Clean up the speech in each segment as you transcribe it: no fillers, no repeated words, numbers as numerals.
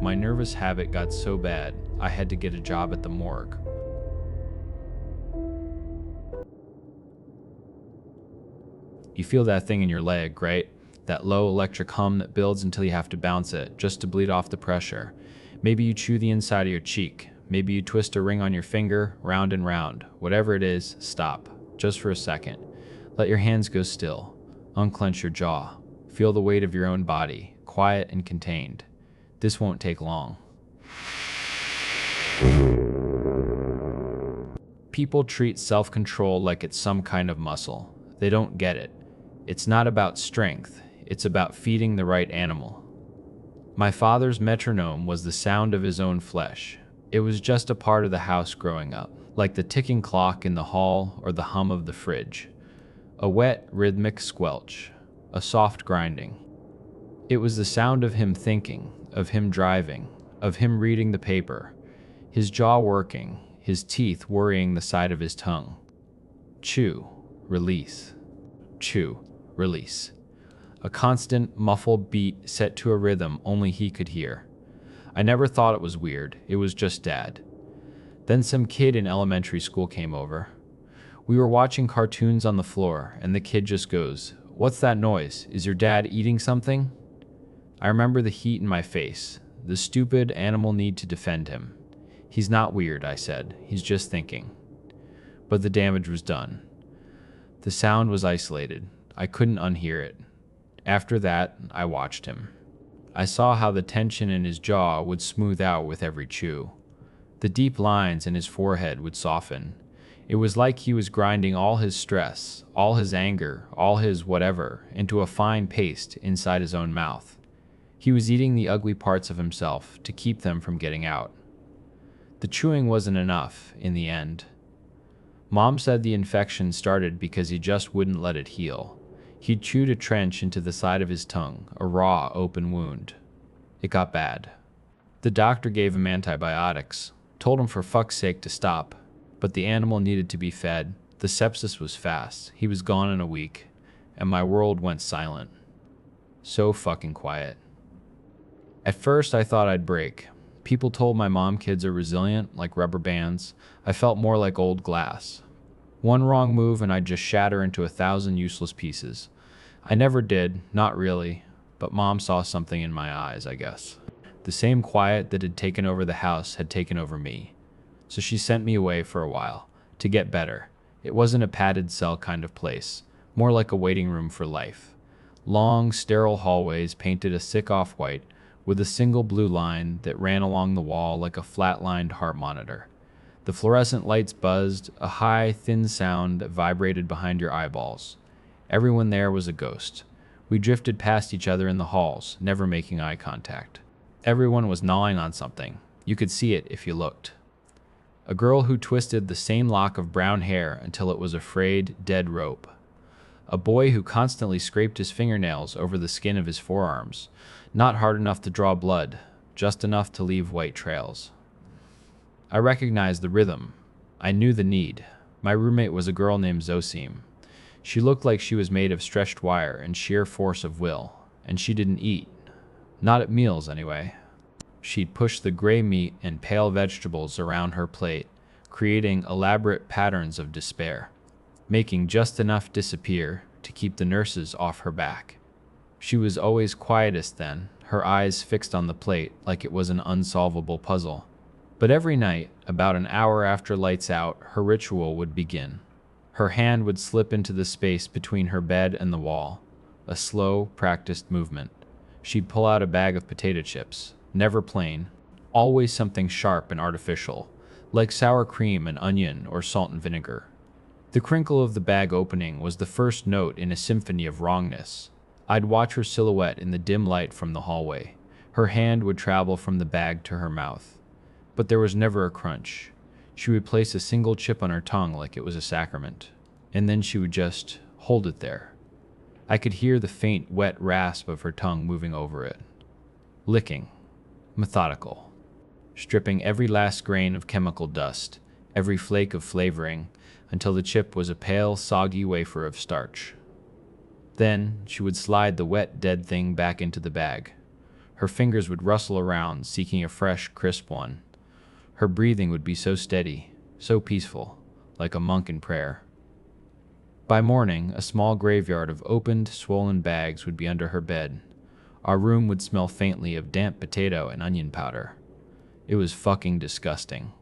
My nervous habit got so bad, I had to get a job at the morgue. You feel that thing in your leg, right? That low electric hum that builds until you have to bounce it just to bleed off the pressure. Maybe you chew the inside of your cheek. Maybe you twist a ring on your finger, round and round. Whatever it is, stop. Just for a second. Let your hands go still. Unclench your jaw. Feel the weight of your own body, quiet and contained. This won't take long. People treat self-control like it's some kind of muscle. They don't get it. It's not about strength. It's about feeding the right animal. My father's metronome was the sound of his own flesh. It was just a part of the house growing up, like the ticking clock in the hall or the hum of the fridge. A wet, rhythmic squelch, a soft grinding. It was the sound of him thinking, of him driving, of him reading the paper, his jaw working, his teeth worrying the side of his tongue. Chew, release. Chew, release. A constant, muffled beat set to a rhythm only he could hear. I never thought it was weird. It was just Dad. Then some kid in elementary school came over. We were watching cartoons on the floor, and the kid just goes, "What's that noise? Is your dad eating something?" I remember the heat in my face, the stupid animal need to defend him. "He's not weird," I said. "He's just thinking." But the damage was done. The sound was isolated. I couldn't unhear it. After that, I watched him. I saw how the tension in his jaw would smooth out with every chew. The deep lines in his forehead would soften. It was like he was grinding all his stress, all his anger, all his whatever, into a fine paste inside his own mouth. He was eating the ugly parts of himself to keep them from getting out. The chewing wasn't enough, in the end. Mom said the infection started because he just wouldn't let it heal. He'd chewed a trench into the side of his tongue, a raw, open wound. It got bad. The doctor gave him antibiotics, told him for fuck's sake to stop, but the animal needed to be fed. The sepsis was fast. He was gone in a week, and my world went silent. So fucking quiet. At first, I thought I'd break. People told my mom kids are resilient, like rubber bands. I felt more like old glass. One wrong move and I'd just shatter into 1,000 useless pieces. I never did, not really, but Mom saw something in my eyes, I guess. The same quiet that had taken over the house had taken over me. So she sent me away for a while, to get better. It wasn't a padded cell kind of place, more like a waiting room for life. Long, sterile hallways painted a sick off-white, with a single blue line that ran along the wall like a flat-lined heart monitor. The fluorescent lights buzzed, a high, thin sound that vibrated behind your eyeballs. Everyone there was a ghost. We drifted past each other in the halls, never making eye contact. Everyone was gnawing on something. You could see it if you looked. A girl who twisted the same lock of brown hair until it was a frayed, dead rope. A boy who constantly scraped his fingernails over the skin of his forearms, not hard enough to draw blood, just enough to leave white trails. I recognized the rhythm. I knew the need. My roommate was a girl named Zosim. She looked like she was made of stretched wire and sheer force of will, and she didn't eat. Not at meals, anyway. She'd push the gray meat and pale vegetables around her plate, creating elaborate patterns of despair, making just enough disappear to keep the nurses off her back. She was always quietest then, her eyes fixed on the plate like it was an unsolvable puzzle. But every night, about an hour after lights out, her ritual would begin. Her hand would slip into the space between her bed and the wall, a slow, practiced movement. She'd pull out a bag of potato chips, never plain, always something sharp and artificial, like sour cream and onion or salt and vinegar. The crinkle of the bag opening was the first note in a symphony of wrongness. I'd watch her silhouette in the dim light from the hallway. Her hand would travel from the bag to her mouth. But there was never a crunch. She would place a single chip on her tongue like it was a sacrament, and then she would just hold it there. I could hear the faint, wet rasp of her tongue moving over it. Licking. Methodical. Stripping every last grain of chemical dust, every flake of flavoring, until the chip was a pale, soggy wafer of starch. Then she would slide the wet, dead thing back into the bag. Her fingers would rustle around, seeking a fresh, crisp one. Her breathing would be so steady, so peaceful, like a monk in prayer. By morning, a small graveyard of opened, swollen bags would be under her bed. Our room would smell faintly of damp potato and onion powder. It was fucking disgusting.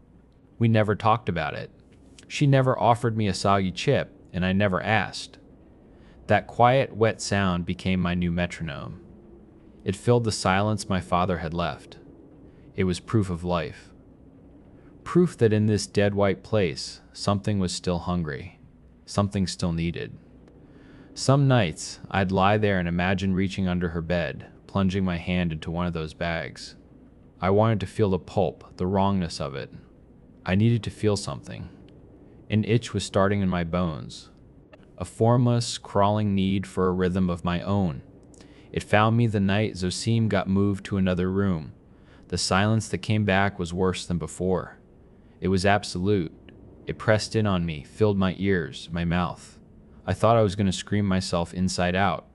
We never talked about it. She never offered me a soggy chip, and I never asked. That quiet, wet sound became my new metronome. It filled the silence my father had left. It was proof of life. Proof that in this dead white place, something was still hungry. Something still needed. Some nights, I'd lie there and imagine reaching under her bed, plunging my hand into one of those bags. I wanted to feel the pulp, the wrongness of it. I needed to feel something. An itch was starting in my bones. A formless, crawling need for a rhythm of my own. It found me the night Zosim got moved to another room. The silence that came back was worse than before. It was absolute. It pressed in on me, filled my ears, my mouth. I thought I was going to scream myself inside out.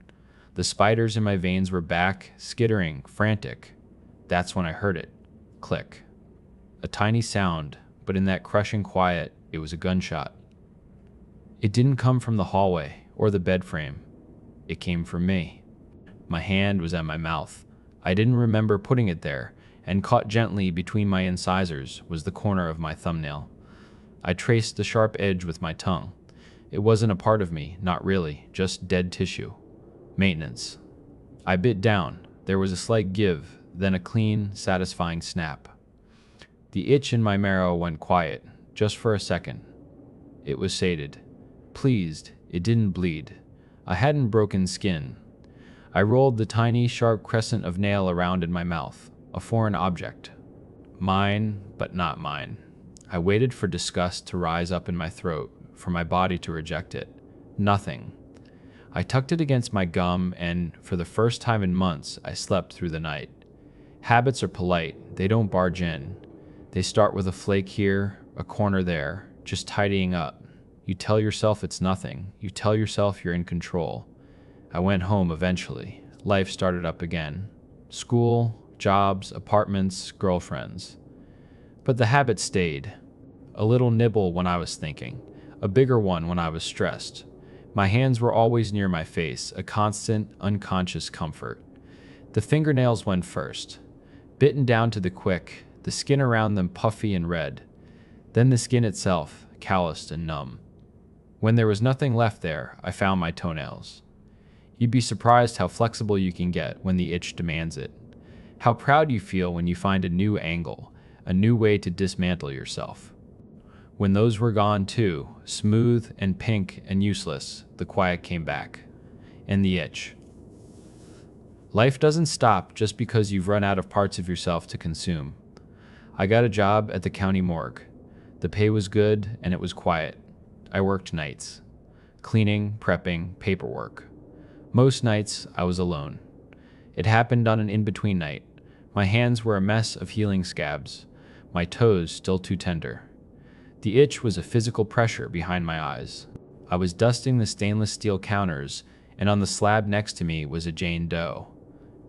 The spiders in my veins were back, skittering, frantic. That's when I heard it. Click. A tiny sound, but in that crushing quiet, it was a gunshot. It didn't come from the hallway or the bed frame. It came from me. My hand was at my mouth. I didn't remember putting it there, and caught gently between my incisors was the corner of my thumbnail. I traced the sharp edge with my tongue. It wasn't a part of me, not really, just dead tissue. Maintenance. I bit down. There was a slight give, then a clean, satisfying snap. The itch in my marrow went quiet, just for a second. It was sated. Pleased, it didn't bleed. I hadn't broken skin. I rolled the tiny, sharp crescent of nail around in my mouth, a foreign object. Mine, but not mine. I waited for disgust to rise up in my throat, for my body to reject it. Nothing. I tucked it against my gum, and, for the first time in months, I slept through the night. Habits are polite, they don't barge in. They start with a flake here, a corner there, just tidying up. You tell yourself it's nothing. You tell yourself you're in control. I went home eventually. Life started up again. School, jobs, apartments, girlfriends. But the habit stayed. A little nibble when I was thinking. A bigger one when I was stressed. My hands were always near my face, a constant, unconscious comfort. The fingernails went first. Bitten down to the quick, the skin around them puffy and red. Then the skin itself, calloused and numb. When there was nothing left there, I found my toenails. You'd be surprised how flexible you can get when the itch demands it. How proud you feel when you find a new angle, a new way to dismantle yourself. When those were gone too, smooth and pink and useless, the quiet came back. And the itch. Life doesn't stop just because you've run out of parts of yourself to consume. I got a job at the county morgue. The pay was good and it was quiet. I worked nights. Cleaning, prepping, paperwork. Most nights, I was alone. It happened on an in-between night. My hands were a mess of healing scabs, my toes still too tender. The itch was a physical pressure behind my eyes. I was dusting the stainless steel counters, and on the slab next to me was a Jane Doe.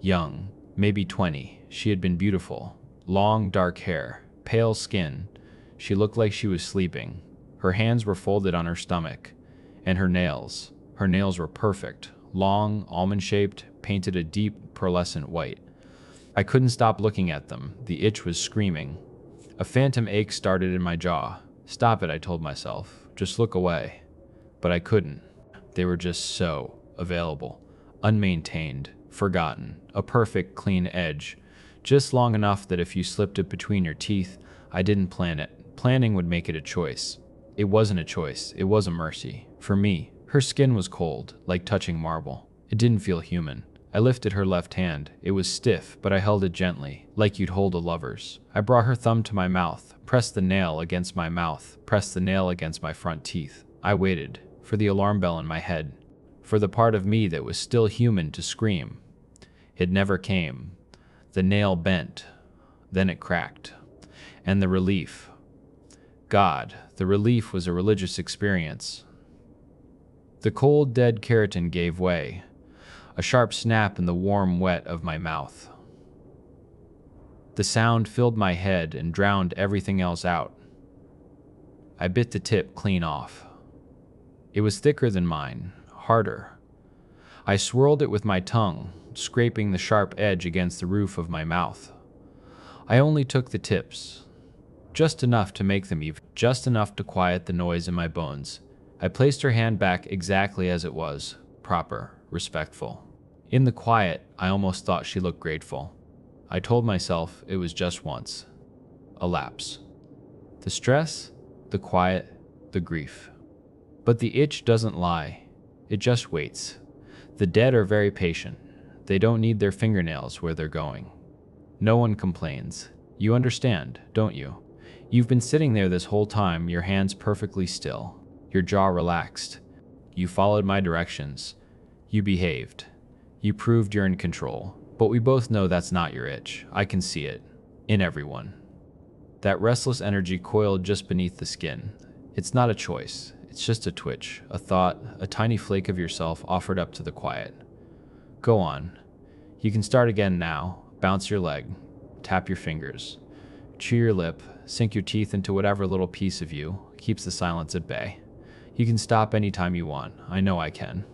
Young, maybe 20, she had been beautiful. Long, dark hair, pale skin. She looked like she was sleeping. Her hands were folded on her stomach, and her nails were perfect. Long, almond-shaped, painted a deep, pearlescent white. I couldn't stop looking at them. The itch was screaming. A phantom ache started in my jaw. Stop it, I told myself. Just look away. But I couldn't. They were just so available. Unmaintained. Forgotten. A perfect, clean edge. Just long enough that if you slipped it between your teeth, I didn't plan it. Planning would make it a choice. It wasn't a choice. It was a mercy. For me. Her skin was cold, like touching marble. It didn't feel human. I lifted her left hand. It was stiff, but I held it gently, like you'd hold a lover's. I brought her thumb to my mouth, pressed the nail against my mouth, pressed the nail against my front teeth. I waited, for the alarm bell in my head, for the part of me that was still human to scream. It never came. The nail bent. Then it cracked. And the relief. God, the relief was a religious experience. The cold, dead keratin gave way. A sharp snap in the warm wet of my mouth. The sound filled my head and drowned everything else out. I bit the tip clean off. It was thicker than mine, harder. I swirled it with my tongue, scraping the sharp edge against the roof of my mouth. I only took the tips, just enough to make them even, just enough to quiet the noise in my bones. I placed her hand back exactly as it was, proper, respectful. In the quiet, I almost thought she looked grateful. I told myself it was just once. A lapse. The stress, the quiet, the grief. But the itch doesn't lie. It just waits. The dead are very patient. They don't need their fingernails where they're going. No one complains. You understand, don't you? You've been sitting there this whole time, your hands perfectly still, your jaw relaxed. You followed my directions. You behaved. You proved you're in control. But we both know that's not your itch. I can see it. In everyone. That restless energy coiled just beneath the skin. It's not a choice. It's just a twitch, a thought, a tiny flake of yourself offered up to the quiet. Go on. You can start again now. Bounce your leg. Tap your fingers. Chew your lip. Sink your teeth into whatever little piece of you keeps the silence at bay. You can stop anytime you want. I know I can.